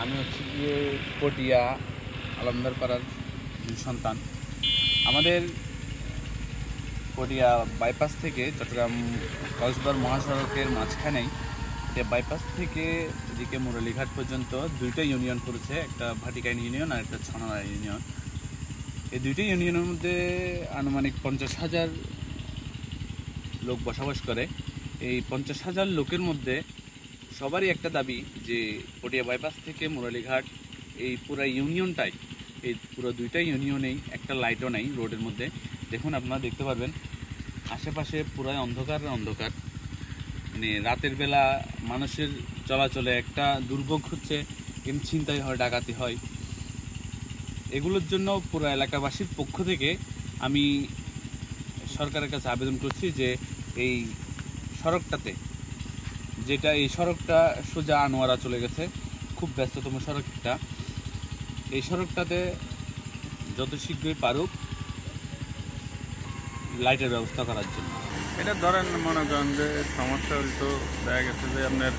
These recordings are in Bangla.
আমি হচ্ছে গিয়ে পটিয়া আলমদার পাড়ার সন্তান। আমাদের পটিয়া বাইপাস থেকে চট্টগ্রাম কক্সবাজার মহাসড়কের মাঝখানেই বাইপাস থেকে এদিকে মুরালিঘাট পর্যন্ত দুইটা ইউনিয়ন পড়েছে, একটা ভাটিকাইন ইউনিয়ন আর একটা ছনারা ইউনিয়ন। এই দুইটা ইউনিয়নের মধ্যে আনুমানিক 50,000 লোক বসবাস করে। এই 50,000 লোকের মধ্যে সবারই একটা দাবি যে পটিয়া বাইপাস থেকে মুরালিঘাট এই পুরো ইউনিয়নটাই, এই পুরো দুইটা ইউনিয়নেই একটা লাইটও নেই রোডের মধ্যে। দেখুন, আপনারা দেখতে পারবেন আশেপাশে পুরাই অন্ধকার অন্ধকার। মানে রাতের বেলা মানুষের চলাচলে একটা দুর্ভোগ হচ্ছে, কিন্তু ছিনতাই হয়, ডাকাতি হয়। এগুলোর জন্য পুরো এলাকাবাসীর পক্ষ থেকে আমি সরকারের কাছে আবেদন করছি যে এই সড়কটাতে, যেটা এই সড়কটা সোজা আনোয়ারা চলে গেছে, খুব ব্যস্ততম সড়কটা, এই সড়কটাতে যত শীঘ্রই পারুক লাইটের ব্যবস্থা করার জন্য। এটা ধরেন মনে করেন যে সমস্যা হইতো, দেখা গেছে যে আপনার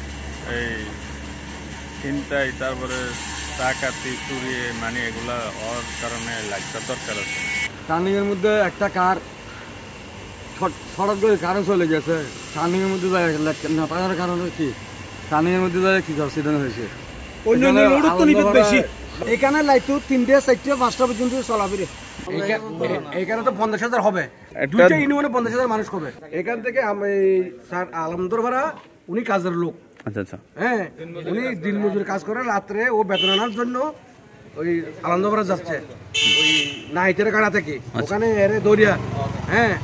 এই ছিনতাই, তারপরে ডাকাতি, চুরি, মানে এগুলা হওয়ার কারণে লাইটটা দরকার আছে। টার্নিংয়ের মধ্যে একটা কার সড়ক কারণ চলে গেছে, টার্নিংয়ের মধ্যে না থাকার কারণে কি টার্নিংয়ের মধ্যে কি অ্যাক্সিডেন্ট হয়েছে। এখানে লাইট 3টে 4টে 5টা পর্যন্ত চলাফেরে। এইখানে তো 50,000 হবে, দুইটা ইউনিয়নে 50,000 মানুষ হবে। এখান থেকে আমি স্যার আলমদর ভাড়া, উনি কাজের লোক। আচ্ছা আচ্ছা। হ্যাঁ, উনি দিন মজুরি কাজ করে, রাত্রে ও বেতন আনার জন্য ওই আলমদর যাচ্ছে ওই নাইটের কাড়া থেকে, ওখানে এর দরিয়া। হ্যাঁ,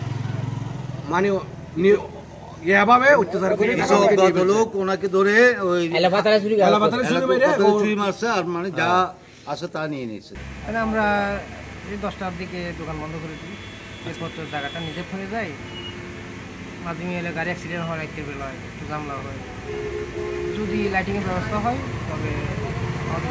মানে এভাবে অত্যাচার করে লোক ওনাকে ধরে ওই চুরি মারছে, আর মানে যা আছে তা নিয়ে নিয়েছে। মানে আমরা এই 10টার দিকে দোকান বন্ধ করে দিই, এরপর জায়গাটা নিজে ফেলে যাই। মাঝে এলে গাড়ি অ্যাক্সিডেন্ট হয়, রাত্রের বেলায় একটু জামলা হয়। যদি লাইটিংয়ের ব্যবস্থা হয় তবে আমাদের